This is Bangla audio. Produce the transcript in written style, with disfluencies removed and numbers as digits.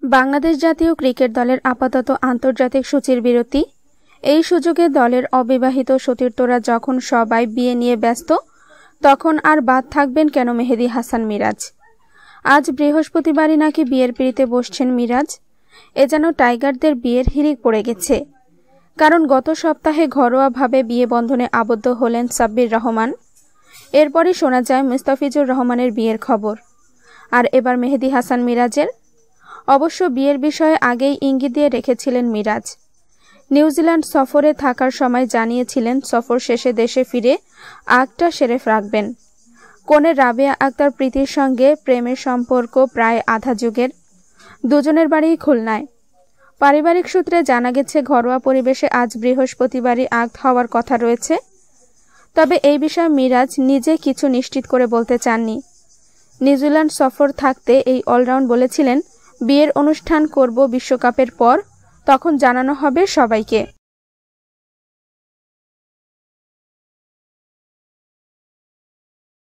বাংলাদেশ জাতীয় ক্রিকেট দলের আপাতত আন্তর্জাতিক সূচির বিরতি। এই সুযোগে দলের অবিবাহিত সতীর্থরা যখন সবাই বিয়ে নিয়ে ব্যস্ত, তখন আর বাদ থাকবেন কেন মেহেদী হাসান মিরাজ? আজ বৃহস্পতিবারই নাকি বিয়ের পিঁড়িতে বসছেন মিরাজ। এ যেন টাইগারদের বিয়ের হিড়িক পড়ে গেছে। কারণ গত সপ্তাহে ঘরোয়াভাবে বিয়ে বন্ধনে আবদ্ধ হলেন সাব্বির রহমান। এরপরই শোনা যায় মুস্তাফিজুর রহমানের বিয়ের খবর। আর এবার মেহেদী হাসান মিরাজের। অবশ্য বিয়ের বিষয়ে আগেই ইঙ্গিত দিয়ে রেখেছিলেন মিরাজ। নিউজিল্যান্ড সফরে থাকার সময় জানিয়েছিলেন সফর শেষে দেশে ফিরে আগটা সেরে রাখবেন। কনে রাবেয়া আক্তার প্রীতির সঙ্গে প্রেমের সম্পর্ক প্রায় আধা যুগের। দুজনের বাড়িই খুলনায়। পারিবারিক সূত্রে জানা গেছে ঘরোয়া পরিবেশে আজ বৃহস্পতিবারই আক্ত হওয়ার কথা রয়েছে। তবে এই বিষয়ে মিরাজ নিজে কিছু নিশ্চিত করে বলতে চাননি। নিউজিল্যান্ড সফর থাকতে এই অলরাউন্ড বলেছিলেন, বিয়ের অনুষ্ঠান করব বিশ্বকাপের পর, তখন জানানো হবে সবাইকে।